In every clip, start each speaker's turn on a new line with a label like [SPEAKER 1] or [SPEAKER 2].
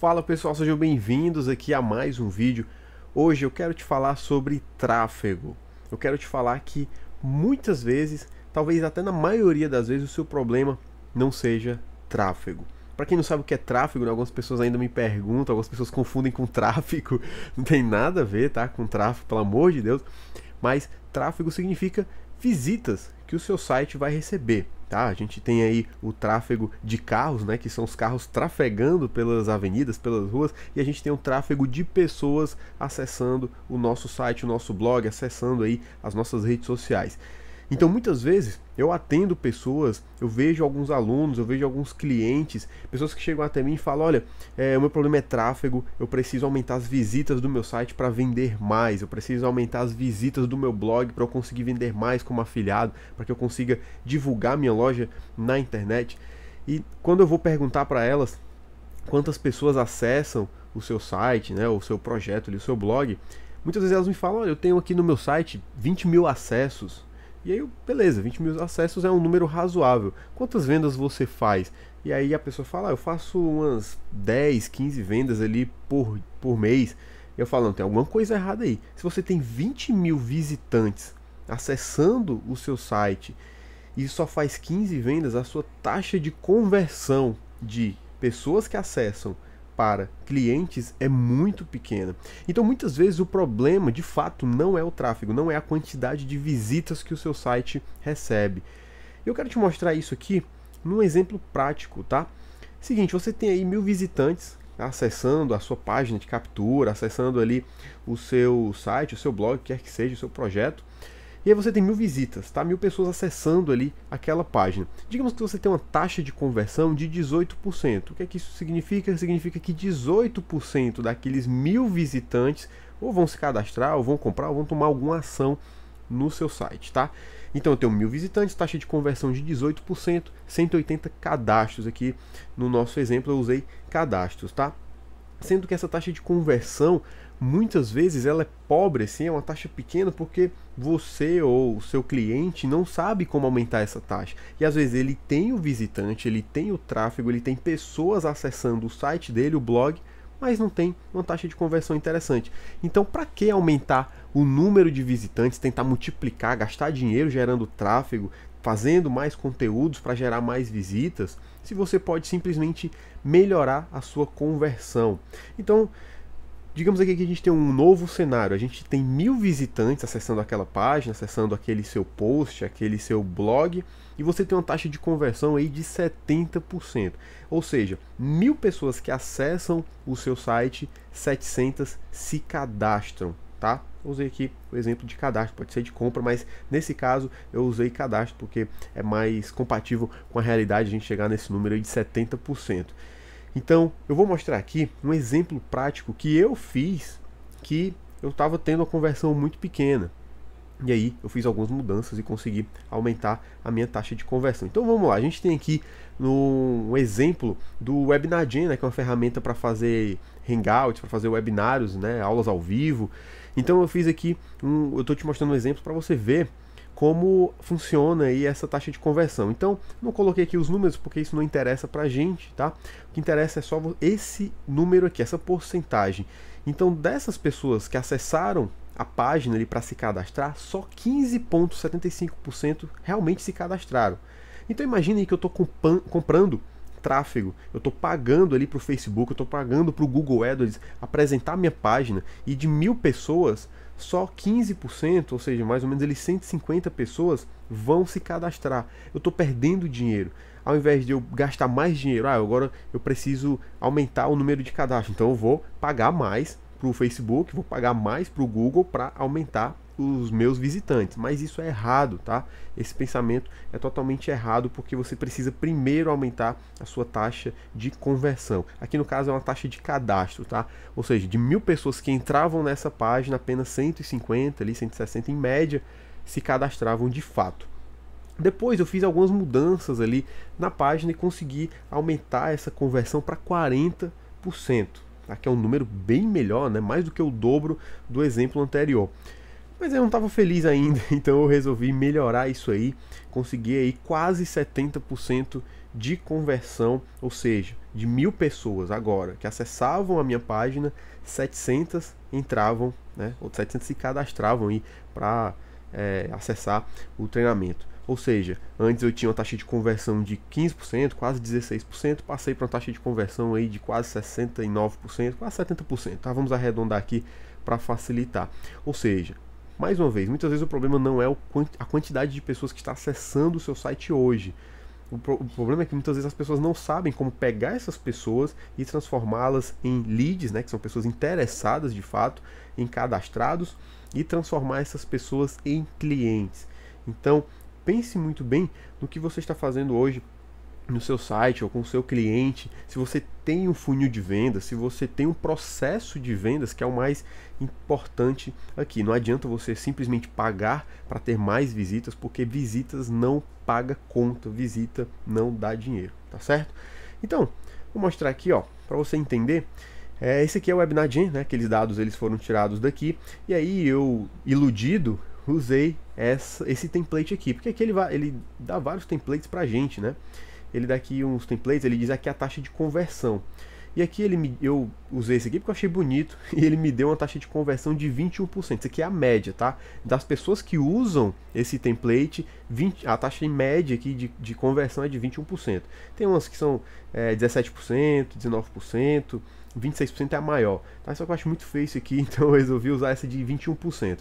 [SPEAKER 1] Fala pessoal, sejam bem-vindos aqui a mais um vídeo. Hoje eu quero te falar sobre tráfego. Eu quero te falar que muitas vezes, talvez até na maioria das vezes, o seu problema não seja tráfego. Para quem não sabe o que é tráfego, né, algumas pessoas ainda me perguntam, algumas pessoas confundem com tráfico. Não tem nada a ver, tá, com tráfego, pelo amor de Deus. Mas tráfego significa visitas que o seu site vai receber. Tá? A gente tem aí o tráfego de carros, né, que são os carros trafegando pelas avenidas, pelas ruas, e a gente tem o tráfego de pessoas acessando o nosso site, o nosso blog, acessando aí as nossas redes sociais. Então muitas vezes eu atendo pessoas, eu vejo alguns alunos, eu vejo alguns clientes, pessoas que chegam até mim e falam: olha, o meu problema é tráfego, eu preciso aumentar as visitas do meu site para vender mais, eu preciso aumentar as visitas do meu blog para eu conseguir vender mais como afiliado, para que eu consiga divulgar minha loja na internet. E quando eu vou perguntar para elas quantas pessoas acessam o seu site, né, o seu projeto, o seu blog, muitas vezes elas me falam: olha, eu tenho aqui no meu site 20 mil acessos. E aí, beleza, 20 mil acessos é um número razoável. Quantas vendas você faz? E aí a pessoa fala: eu faço umas 10, 15 vendas ali por mês. E eu falo: não, tem alguma coisa errada aí. Se você tem 20 mil visitantes acessando o seu site e só faz 15 vendas, a sua taxa de conversão de pessoas que acessam para clientes é muito pequena. Então muitas vezes o problema de fato não é o tráfego, não é a quantidade de visitas que o seu site recebe. Eu quero te mostrar isso aqui num exemplo prático, tá? Seguinte, você tem aí 1000 visitantes acessando a sua página de captura, acessando ali o seu site, o seu blog, quer que seja o seu projeto. E aí você tem 1000 visitas, tá? 1000 pessoas acessando ali aquela página. Digamos que você tem uma taxa de conversão de 18%. O que é que isso significa? Significa que 18% daqueles 1000 visitantes ou vão se cadastrar, ou vão comprar, ou vão tomar alguma ação no seu site, tá? Então eu tenho 1000 visitantes, taxa de conversão de 18%, 180 cadastros aqui. No nosso exemplo eu usei cadastros, tá? Sendo que essa taxa de conversão muitas vezes ela é pobre, assim, é uma taxa pequena porque você ou o seu cliente não sabe como aumentar essa taxa. E às vezes ele tem o visitante, ele tem o tráfego, ele tem pessoas acessando o site dele, o blog, mas não tem uma taxa de conversão interessante. Então, para que aumentar o número de visitantes, tentar multiplicar, gastar dinheiro gerando tráfego, fazendo mais conteúdos para gerar mais visitas, se você pode simplesmente melhorar a sua conversão? Então, digamos aqui que a gente tem um novo cenário, a gente tem 1000 visitantes acessando aquela página, acessando aquele seu post, aquele seu blog, e você tem uma taxa de conversão aí de 70%. Ou seja, 1000 pessoas que acessam o seu site, 700 se cadastram, tá? Usei aqui o exemplo de cadastro, pode ser de compra, mas nesse caso eu usei cadastro porque é mais compatível com a realidade a gente chegar nesse número aí de 70%. Então, eu vou mostrar aqui um exemplo prático que eu fiz, que eu estava tendo uma conversão muito pequena. E aí, eu fiz algumas mudanças e consegui aumentar a minha taxa de conversão. Então, vamos lá. A gente tem aqui um exemplo do WebinarJam, né, que é uma ferramenta para fazer hangouts, para fazer webinários, né, aulas ao vivo. Então, eu fiz aqui, eu estou te mostrando um exemplo para você ver como funciona aí essa taxa de conversão. Então, não coloquei aqui os números porque isso não interessa pra gente, tá? O que interessa é só esse número aqui, essa porcentagem. Então, dessas pessoas que acessaram a página ali para se cadastrar, só 15,75% realmente se cadastraram. Então, imagine aí que eu estou comprando tráfego, eu estou pagando ali para o Facebook, eu estou pagando para o Google AdWords apresentar minha página, e de 1000 pessoas, só 15%, ou seja, mais ou menos ali 150 pessoas vão se cadastrar. Eu estou perdendo dinheiro. Ao invés de eu gastar mais dinheiro, agora eu preciso aumentar o número de cadastros, então eu vou pagar mais para o Facebook, vou pagar mais para o Google para aumentar os meus visitantes. Mas isso é errado, tá? Esse pensamento é totalmente errado, porque você precisa primeiro aumentar a sua taxa de conversão. Aqui no caso é uma taxa de cadastro, tá? Ou seja, de 1000 pessoas que entravam nessa página, apenas 150, ali, 160 em média, se cadastravam de fato. Depois eu fiz algumas mudanças ali na página e consegui aumentar essa conversão para 40%. Tá? Que é um número bem melhor, né? Mais do que o dobro do exemplo anterior. Mas eu não estava feliz ainda, então eu resolvi melhorar isso aí, consegui aí quase 70% de conversão, ou seja, de 1000 pessoas agora que acessavam a minha página, 700 entravam, né, ou 700 se cadastravam aí para acessar o treinamento. Ou seja, antes eu tinha uma taxa de conversão de 15%, quase 16%, passei para uma taxa de conversão aí de quase 69%, quase 70%, tá? Vamos arredondar aqui para facilitar. Ou seja, mais uma vez, muitas vezes o problema não é a quantidade de pessoas que está acessando o seu site hoje. O problema é que muitas vezes as pessoas não sabem como pegar essas pessoas e transformá-las em leads, né, que são pessoas interessadas de fato, em cadastrados, e transformar essas pessoas em clientes. Então, pense muito bem no que você está fazendo hoje no seu site ou com o seu cliente, se você tem um funil de vendas, se você tem um processo de vendas, que é o mais importante aqui. Não adianta você simplesmente pagar para ter mais visitas, porque visitas não paga conta, visita não dá dinheiro, tá certo? Então, vou mostrar aqui, ó, para você entender. Esse aqui é o Webinar Gen, né? Aqueles dados eles foram tirados daqui, e aí eu, iludido, usei esse template aqui, porque aqui ele dá vários templates pra gente, né? Ele dá aqui uns templates, ele diz aqui a taxa de conversão. E aqui eu usei esse aqui porque eu achei bonito e ele me deu uma taxa de conversão de 21%. Isso aqui é a média, tá? Das pessoas que usam esse template, a taxa em média aqui de conversão é de 21%. Tem umas que são 17%, 19%, 26% é a maior. Tá? Só que eu acho muito feio isso aqui, então eu resolvi usar essa de 21%.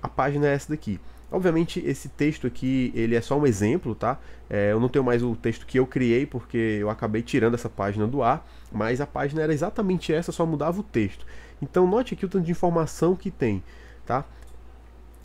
[SPEAKER 1] A página é essa daqui. Obviamente esse texto aqui ele é só um exemplo, tá? Eu não tenho mais o texto que eu criei porque eu acabei tirando essa página do ar, mas a página era exatamente essa, só mudava o texto. Então note aqui o tanto de informação que tem, tá?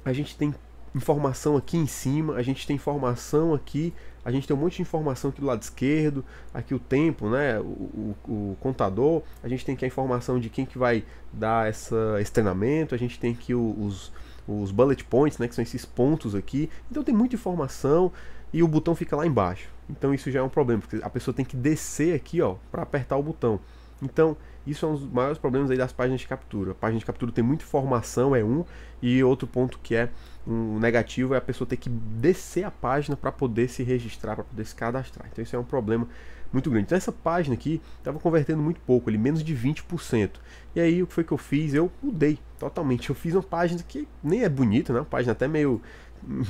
[SPEAKER 1] A gente tem informação aqui em cima, a gente tem informação aqui, a gente tem um monte de informação aqui do lado esquerdo, aqui o tempo, né, o contador, a gente tem aqui a informação de quem que vai dar esse treinamento, a gente tem aqui os bullet points, né, que são esses pontos aqui. Então tem muita informação e o botão fica lá embaixo. Então isso já é um problema, porque a pessoa tem que descer aqui, ó, para apertar o botão. Então isso é um dos maiores problemas aí das páginas de captura. A página de captura tem muita informação, é um, e outro ponto que é um negativo é a pessoa ter que descer a página para poder se registrar, para poder se cadastrar. Então isso é um problema muito grande. Então essa página aqui estava convertendo muito pouco, ali menos de 20%. E aí o que foi que eu fiz? Eu mudei totalmente. Eu fiz uma página que nem é bonita, né? Uma página até meio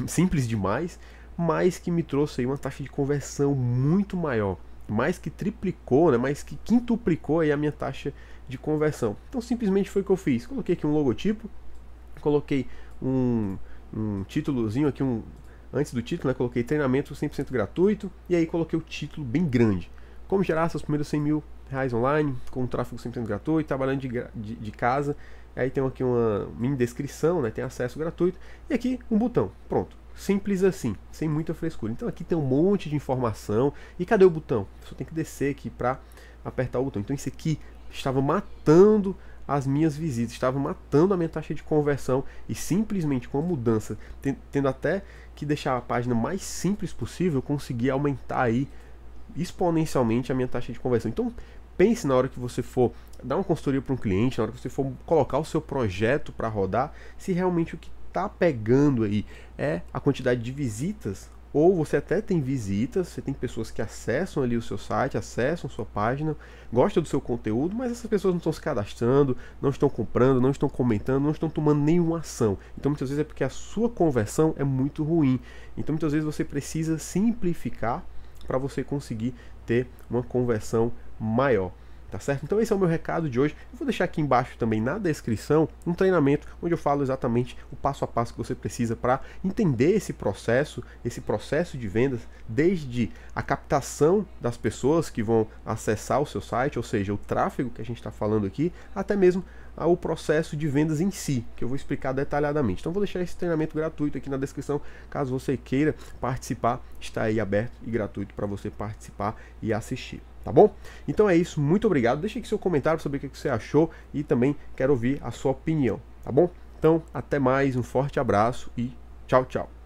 [SPEAKER 1] simples demais, mas que me trouxe aí uma taxa de conversão muito maior. Mais que triplicou, né? Mais que quintuplicou aí a minha taxa de conversão. Então simplesmente foi o que eu fiz. Coloquei aqui um logotipo, coloquei um títulozinho aqui, antes do título, né, coloquei treinamento 100% gratuito, e aí coloquei o título bem grande. Como gerar seus primeiros 100 mil reais online, com um tráfego 100% gratuito, trabalhando de casa. Aí tem aqui uma mini descrição, né, tem acesso gratuito, e aqui um botão, pronto. Simples assim, sem muita frescura. Então aqui tem um monte de informação, e cadê o botão? Só tem que descer aqui para apertar o botão. Então isso aqui estava matando as minhas visitas, estava matando a minha taxa de conversão, e simplesmente com a mudança, tendo até que deixar a página mais simples possível, eu consegui aumentar aí exponencialmente a minha taxa de conversão. Então pense na hora que você for dar uma consultoria para um cliente, na hora que você for colocar o seu projeto para rodar, se realmente o que está pegando aí é a quantidade de visitas, ou você até tem visitas, você tem pessoas que acessam ali o seu site, acessam sua página, gostam do seu conteúdo, mas essas pessoas não estão se cadastrando, não estão comprando, não estão comentando, não estão tomando nenhuma ação. Então muitas vezes é porque a sua conversão é muito ruim. Então muitas vezes você precisa simplificar para você conseguir ter uma conversão maior. Tá certo? Então esse é o meu recado de hoje. Eu vou deixar aqui embaixo também na descrição um treinamento onde eu falo exatamente o passo a passo que você precisa para entender esse processo de vendas, desde a captação das pessoas que vão acessar o seu site, ou seja, o tráfego que a gente está falando aqui, até mesmo o processo de vendas em si, que eu vou explicar detalhadamente. Então vou deixar esse treinamento gratuito aqui na descrição, caso você queira participar, está aí aberto e gratuito para você participar e assistir. Tá bom? Então é isso, muito obrigado. Deixe aqui seu comentário sobre o que você achou e também quero ouvir a sua opinião, tá bom? Então, até mais, um forte abraço e tchau, tchau.